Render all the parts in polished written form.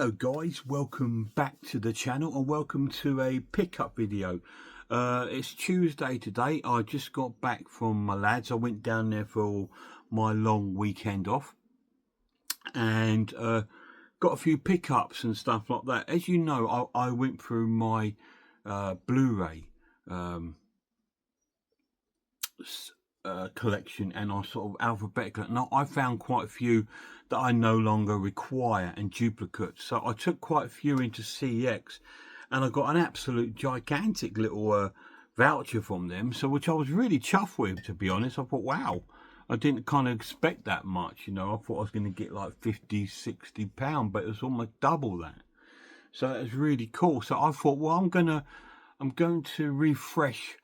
Hello guys, welcome back to the channel and welcome to a pickup video. It's Tuesday today. I just got back from my lads. I went down there for my long weekend off and got a few pickups and stuff like that. As you know, I went through my Blu-ray collection and I sort of alphabetical. Now I found quite a few that I no longer require and duplicates, so I took quite a few into CEX and I got an absolute gigantic little voucher from them, so which I was really chuffed with, to be honest. I thought, wow, I didn't kind of expect that much, you know. I thought I was going to get like 50-60 pound, but it was almost double that, so it was really cool. So I thought, well, I'm going to refresh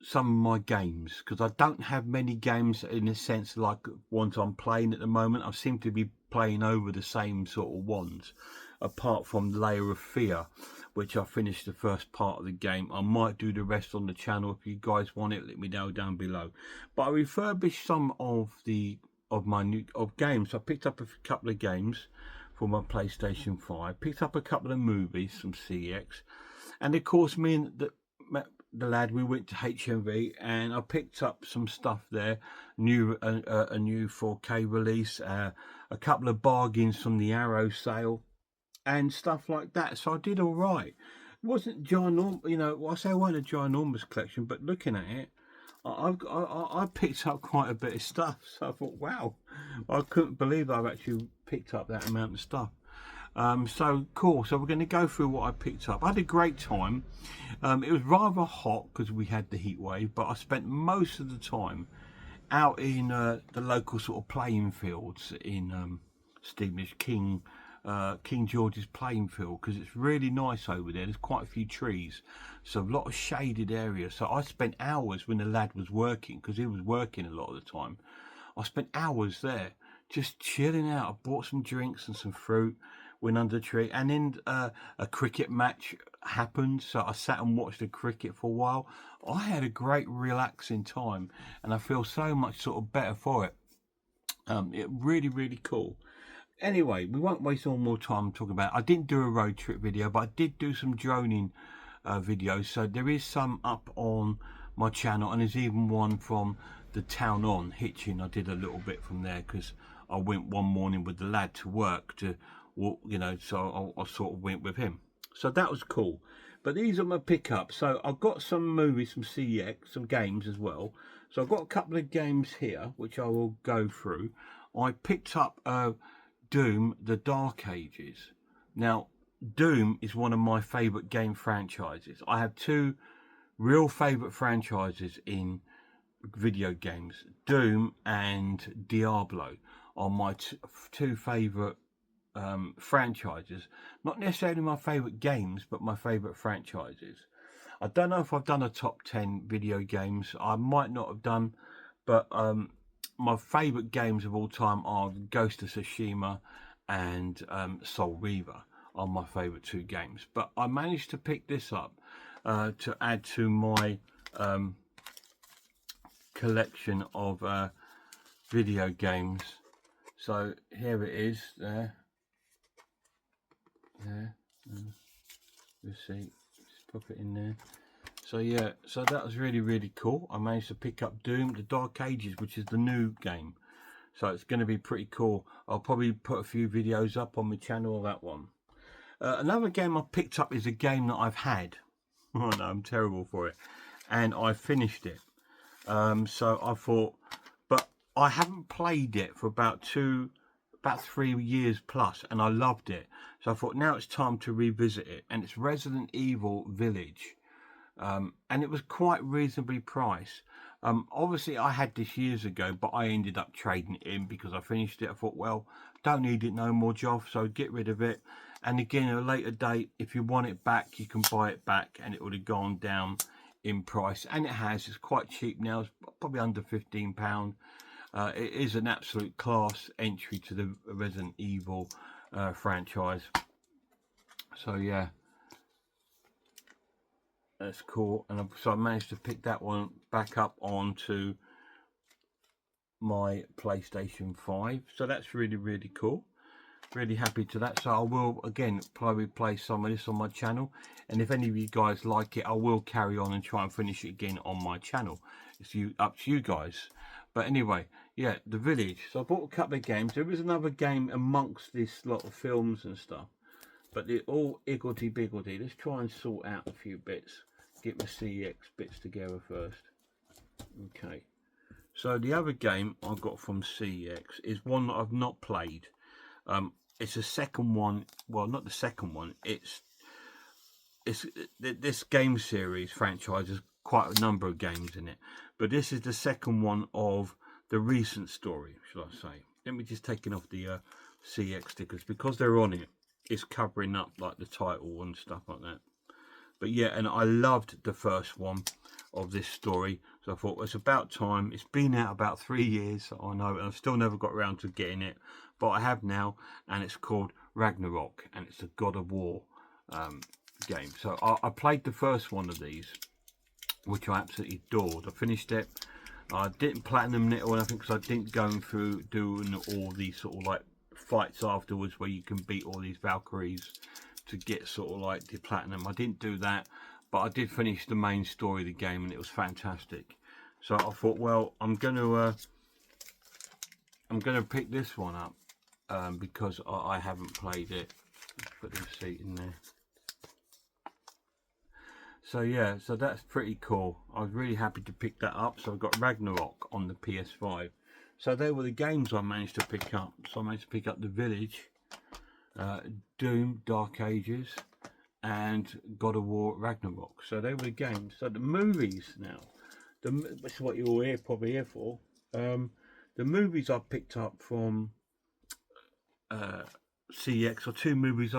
some of my games, because I don't have many games in a sense like ones I'm playing at the moment. I seem to be playing over the same sort of ones, apart from Layer of Fear, which I finished the first part of the game. I might do the rest on the channel. If you guys want it, let me know down below. But I refurbished some of my new games. I picked up a couple of games for my PlayStation 5, picked up a couple of movies from CEX, and of course me and the lad, we went to HMV and I picked up some stuff there, a new 4K release, a couple of bargains from the Arrow sale and stuff like that. So I did all right. It wasn't ginormous, you know. I say it wasn't a ginormous collection, but looking at it, I picked up quite a bit of stuff. So I thought, wow, I couldn't believe I've actually picked up that amount of stuff. So cool. So we're going to go through what I picked up. I had a great time. It was rather hot because we had the heat wave, but I spent most of the time out in the local sort of playing fields in Stevenage, King George's playing field, because it's really nice over there. There's quite a few trees, so a lot of shaded areas. So I spent hours when the lad was working, because he was working a lot of the time. I spent hours there just chilling out. I bought some drinks and some fruit, went under a tree, and then a cricket match happened, so I sat and watched the cricket for a while. I had a great relaxing time and I feel so much sort of better for it. It really cool. Anyway, we won't waste all more time talking about it. I didn't do a road trip video, but I did do some droning videos, so there is some up on my channel, and there's even one from the town on Hitchin. I did a little bit from there because I went one morning with the lad to work to walk, you know, so I sort of went with him. So that was cool. But these are my pickups. So I've got some movies from CEX, some games as well. So I've got a couple of games here which I will go through. I picked up Doom, The Dark Ages. Now, Doom is one of my favourite game franchises. I have two real favourite franchises in video games. Doom and Diablo are my two favourite franchises. Not necessarily my favourite games, but my favourite franchises. I don't know if I've done a top 10 video games. I might not have done, but my favourite games of all time are Ghost of Tsushima and Soul Reaver are my favourite two games. But I managed to pick this up to add to my collection of video games. So here it is, there. Let's see, just pop it in there. So yeah, so that was really cool. I managed to pick up Doom, The Dark Ages, which is the new game, so it's going to be pretty cool. I'll probably put a few videos up on my channel of that one. Another game I picked up is a game that I've had. Oh no, I'm terrible for it, and I finished it. So I thought, but I haven't played it for about 3 years plus, and I loved it. So I thought, now it's time to revisit it, and it's Resident Evil Village. And it was quite reasonably priced. Obviously I had this years ago, but I ended up trading it in because I finished it. I thought, well, don't need it no more, Joff, so get rid of it. And again, at a later date, if you want it back, you can buy it back, and it would have gone down in price, and it has. It's quite cheap now. It's probably under £15. It is an absolute class entry to the Resident Evil franchise. So yeah, that's cool. And so I managed to pick that one back up onto my PlayStation 5. So that's really cool. Really happy to that. So I will again probably play some of this on my channel, and if any of you guys like it, I will carry on and try and finish it again on my channel. It's up to you guys. But anyway, yeah, The Village. So I bought a couple of games. There is another game amongst this lot of films and stuff, but they're all iggledy-biggledy. Let's try and sort out a few bits. Get my CEX bits together first. Okay. So the other game I got from CEX is one that I've not played. It's a second one. Well, not the second one. It's this game series franchise has quite a number of games in it, but this is the second one of the recent story, shall I say. Let me just take it off the CX stickers, because they're on it. It's covering up like the title and stuff like that. But yeah, and I loved the first one of this story, so I thought it's about time. It's been out about 3 years, I know, and I've still never got around to getting it, but I have now, and it's called Ragnarok, and it's a God of War game. So I played the first one of these, which I absolutely adored. I finished it. I didn't platinum it or anything, because I didn't go through doing all these sort of like fights afterwards where you can beat all these Valkyries to get sort of like the platinum. I didn't do that, but I did finish the main story of the game, and it was fantastic. So I thought, well, I'm gonna pick this one up because I haven't played it. Put the receipt in there. So yeah, so that's pretty cool. I was really happy to pick that up. So I've got Ragnarok on the PS5. So they were the games I managed to pick up. So I managed to pick up The Village, Doom, Dark Ages, and God of War Ragnarok. So they were the games. So the movies now, this is what you're all here, probably here for. The movies I picked up from CX, or two movies.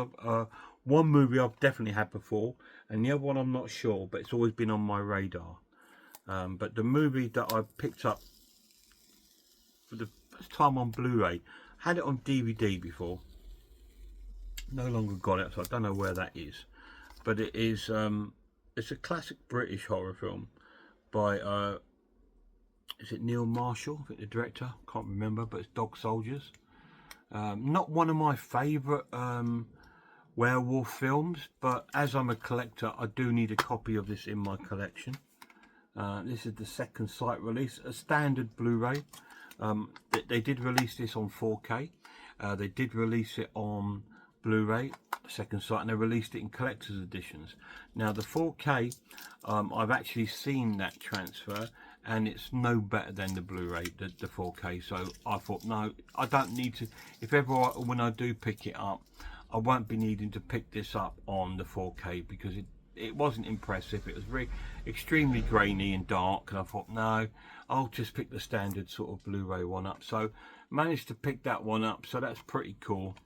One movie I've definitely had before, and the other one I'm not sure, but it's always been on my radar. But the movie that I picked up for the first time on Blu-ray, had it on DVD before, no longer got it, so I don't know where that is. But it is it's a classic British horror film by is it Neil Marshall, the director? Can't remember, but it's Dog Soldiers. Not one of my favourite werewolf films, but as I'm a collector, I do need a copy of this in my collection. This is the second sight release, a standard Blu-ray. They did release this on 4K. They did release it on Blu-ray, second sight, and they released it in collector's editions. Now the 4K, I've actually seen that transfer, and it's no better than the Blu-ray, the 4K. So I thought, no, I don't need to. If ever when I do pick it up, I won't be needing to pick this up on the 4K, because it wasn't impressive. It was very extremely grainy and dark, and I thought, no, I'll just pick the standard sort of Blu-ray one up. So managed to pick that one up, so that's pretty cool.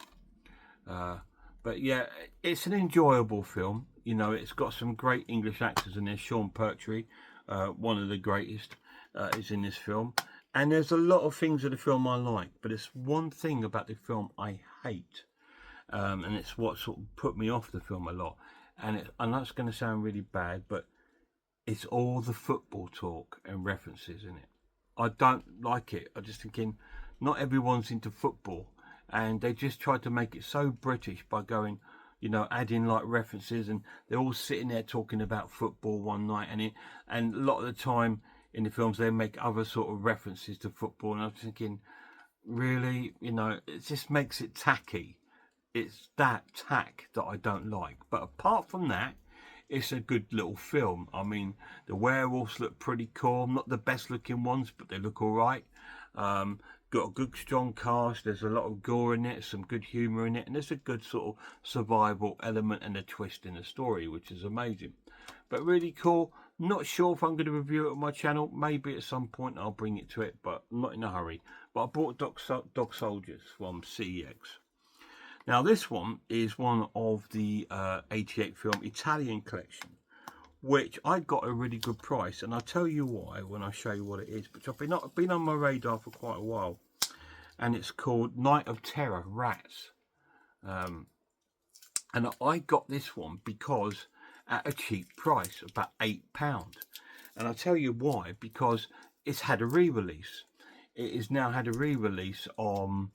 But yeah, it's an enjoyable film. You know, it's got some great English actors in there. Sean Pertwee, one of the greatest, is in this film. And there's a lot of things in the film I like, but it's one thing about the film I hate. And it's what sort of put me off the film a lot. And I know it's going to sound really bad, but it's all the football talk and references in it. I don't like it. I'm just thinking, not everyone's into football, and they just tried to make it so British by going, you know, adding like references, and they're all sitting there talking about football one night, and a lot of the time in the films they make other sort of references to football, and I was thinking, really, you know, it just makes it tacky. It's that tack that I don't like. But apart from that, it's a good little film. I mean, the werewolves look pretty cool. Not the best looking ones, but they look all right. Got a good strong cast. There's a lot of gore in it, some good humour in it, and there's a good sort of survival element and a twist in the story, which is amazing. But really cool. Not sure if I'm going to review it on my channel. Maybe at some point I'll bring it to it, but I'm not in a hurry. But I bought Dog Soldiers from CEX. Now this one is one of the 88 film Italian collection, which I got a really good price, and I'll tell you why when I show you what it is, which I've been on my radar for quite a while, and it's called Night of Terror Rats. And I got this one because at a cheap price, about £8, and I'll tell you why, because it's had a re-release. It has now had a re-release on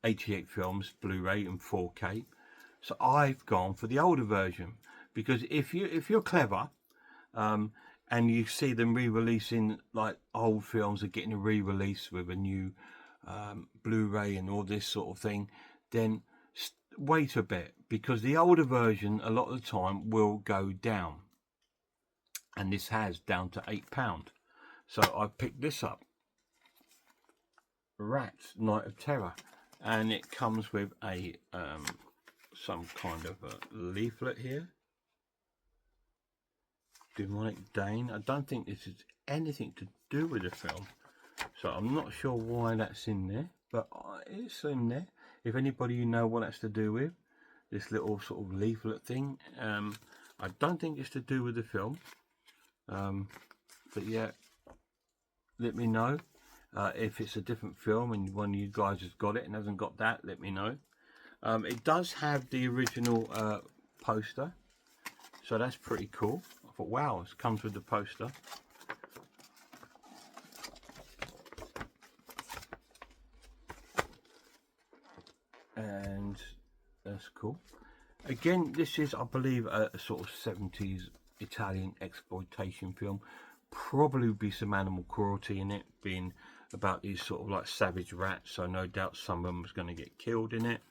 88 films, Blu-ray and 4K. So I've gone for the older version, because if you're clever, and you see them re-releasing, like old films are getting a re-release with a new Blu-ray and all this sort of thing, then wait a bit, because the older version a lot of the time will go down, and this has down to £8. So I picked this up, Rats Night of Terror, and it comes with a some kind of a leaflet here. Demonic Dane. I don't think this is anything to do with the film, so I'm not sure why that's in there, but it's in there. If anybody you know what that's to do with, this little sort of leaflet thing, I don't think it's to do with the film, but yeah, let me know if it's a different film and one of you guys has got it and hasn't got that. Let me know. It does have the original poster, so that's pretty cool. I thought, wow, it comes with the poster. And that's cool. Again, this is, I believe, a sort of 70s Italian exploitation film. Probably be some animal cruelty in it, being about these sort of like savage rats, so no doubt some of them is going to get killed in it.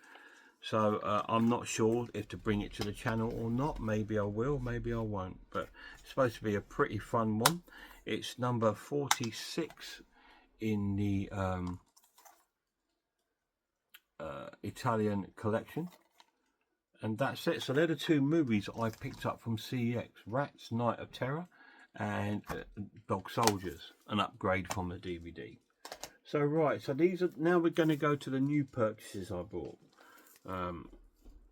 So I'm not sure if to bring it to the channel or not. Maybe I will, maybe I won't, but it's supposed to be a pretty fun one. It's number 46 in the Italian collection, and that's it. So they're the two movies I picked up from CEX: Rats Night of Terror and Dog Soldiers, an upgrade from the DVD. So right, so these are, now we're going to go to the new purchases I bought.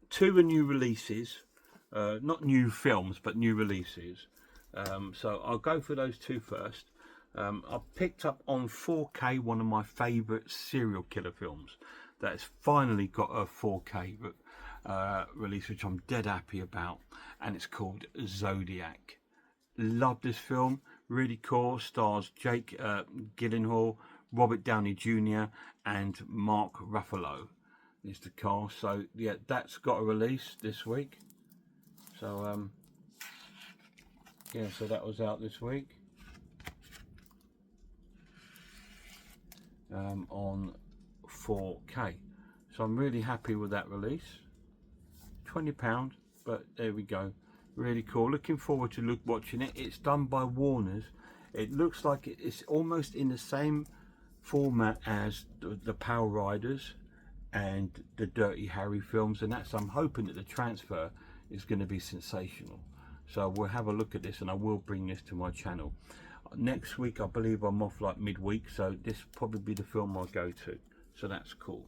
Two are new releases, not new films but new releases, so I'll go for those two first. I picked up on 4K one of my favourite serial killer films that's finally got a 4K release, which I'm dead happy about, and it's called Zodiac. Love this film, really cool. Stars Jake Gyllenhaal, Robert Downey Jr. and Mark Ruffalo is the cast. So yeah, that's got a release this week. So yeah, so that was out this week on 4K. So I'm really happy with that release. £20, but there we go. Really cool. Looking forward to watching it. It's done by Warner's. It looks like it's almost in the same format as the Power Riders and the Dirty Harry films, and that's, I'm hoping that the transfer is going to be sensational. So we'll have a look at this, and I will bring this to my channel. Next week I believe I'm off like midweek, so this will probably be the film I go to, so that's cool.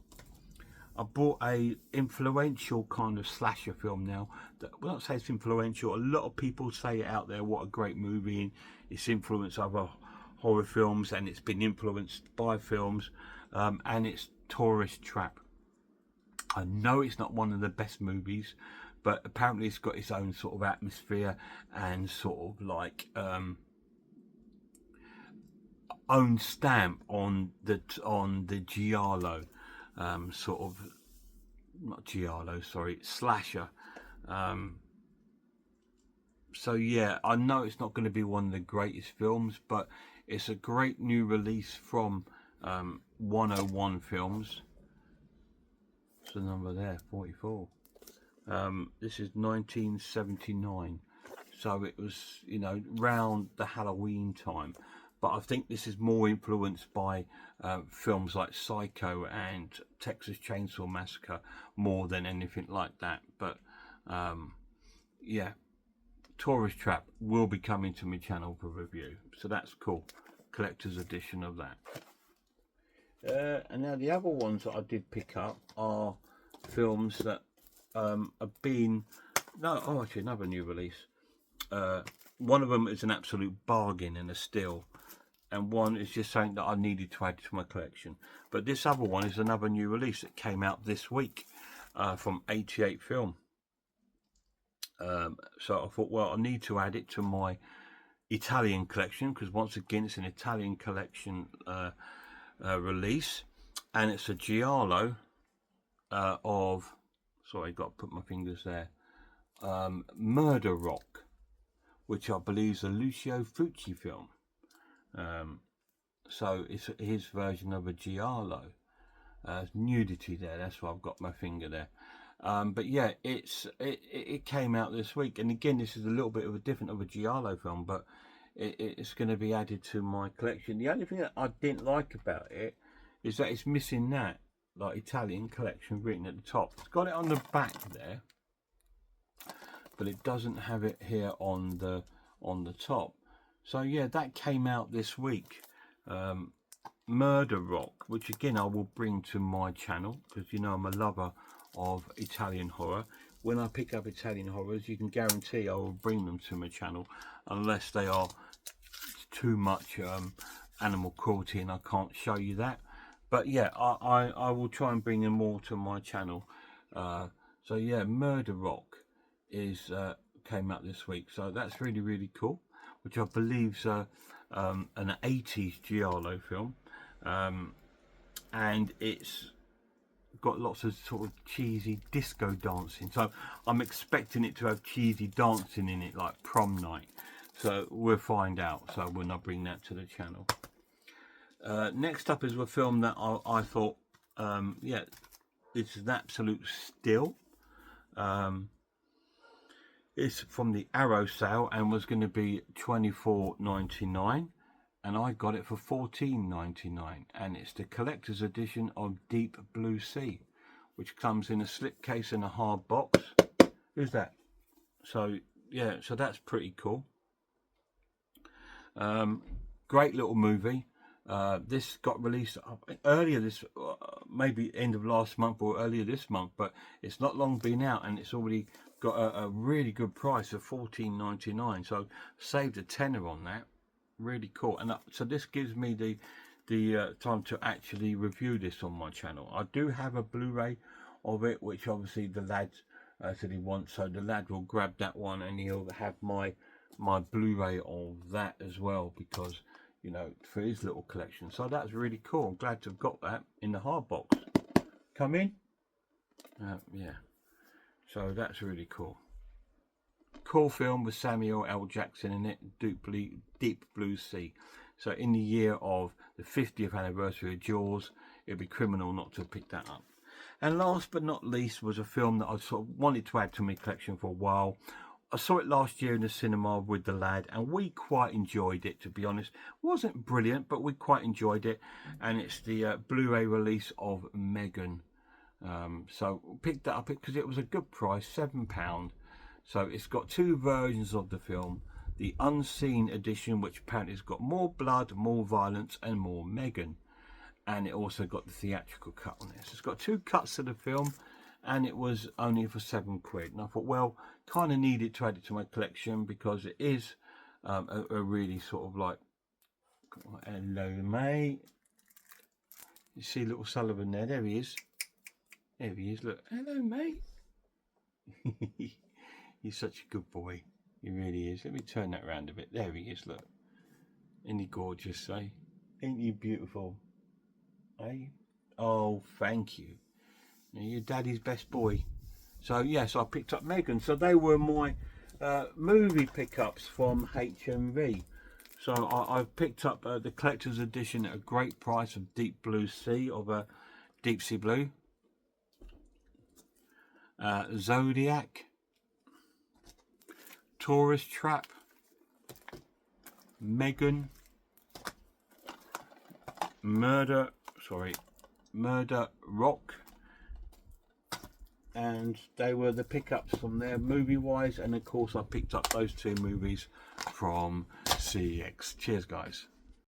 I bought a influential kind of slasher film now. That, well, not say it's influential, a lot of people say it out there, what a great movie, and it's influenced other horror films, and it's been influenced by films, and it's Tourist Trap. I know it's not one of the best movies, but apparently it's got its own sort of atmosphere and sort of like own stamp on the giallo sort of, not giallo, sorry, slasher. So yeah, I know it's not going to be one of the greatest films, but it's a great new release from 101 Films. What's the number there? 44. This is 1979, so it was, you know, round the Halloween time. But I think this is more influenced by films like Psycho and Texas Chainsaw Massacre more than anything like that. But yeah, Tourist Trap will be coming to my channel for review, so that's cool. Collector's edition of that. And now the other ones that I did pick up are films that have been, oh, actually another new release. One of them is an absolute bargain and a steal, and one is just something that I needed to add to my collection. But this other one is another new release that came out this week from 88 Film. So I thought, well, I need to add it to my Italian collection, because once again it's an Italian collection release, and it's a giallo of, sorry, got to put my fingers there, Murder Rock, which I believe is a Lucio Fulci film. So it's his version of a giallo. Nudity there, that's why I've got my finger there. But yeah, it came out this week, and again, this is a little bit of a different of a giallo film, but it's going to be added to my collection. The only thing that I didn't like about it is that it's missing that like Italian collection written at the top. It's got it on the back there, but it doesn't have it here on the top. So yeah, that came out this week. Murder Rock, which again I will bring to my channel, because you know I'm a lover of Italian horror. When I pick up Italian horrors, you can guarantee I will bring them to my channel, unless they are too much animal cruelty and I can't show you that. But yeah, I will try and bring them all to my channel. So yeah, Murder Rock is came out this week, so that's really, really cool, which I believe is an 80s giallo film, and it's got lots of sort of cheesy disco dancing, so I'm expecting it to have cheesy dancing in it, like Prom Night. So we'll find out, so when I bring that to the channel. Next up is a film that I thought, yeah, it's an absolute steal. It's from the Arrow sale and was going to be $24.99, and I got it for $14.99, and it's the collector's edition of Deep Blue Sea, which comes in a slipcase and a hard box. Who's that? So yeah, so that's pretty cool. Great little movie. This got released earlier this, maybe end of last month or earlier this month, but it's not long been out, and it's already got a really good price of $14.99. So saved a tenner on that. Really cool. And so this gives me the time to actually review this on my channel. I do have a Blu-ray of it, which obviously the lad said he wants, so the lad will grab that one and he'll have my Blu-ray of that as well, because you know, for his little collection. So that's really cool. I'm glad to have got that in the hard box. Come in. Yeah. So that's really cool. Cool film with Samuel L. Jackson in it, Deep Blue Sea. So in the year of the 50th anniversary of Jaws, it'd be criminal not to pick that up. And last but not least was a film that I sort of wanted to add to my collection for a while. I saw it last year in the cinema with the lad, and we quite enjoyed it, to be honest. It wasn't brilliant, but we quite enjoyed it. And it's the Blu-ray release of Megan. So picked that up because it was a good price, £7. So it's got two versions of the film. The unseen edition, which apparently has got more blood, more violence, and more Megan. And it also got the theatrical cut on this. It's got two cuts of the film, and it was only for £7. And I thought, well, kind of needed to add it to my collection, because it is a really sort of like, hello mate, you see little Sullivan there he is, look, hello mate. He's such a good boy, he really is. Let me turn that around a bit. There he is, look. Ain't he gorgeous, eh? Ain't you beautiful, eh? Oh, thank you. You're daddy's best boy. So yes, I picked up Megan. So they were my movie pickups from HMV. So I picked up the collector's edition at a great price of Deep Blue Sea, of a Deep Sea Blue, Zodiac, Tourist Trap, Megan, Murder Rock, and they were the pickups from there movie wise. And of course I picked up those two movies from CEX. Cheers guys.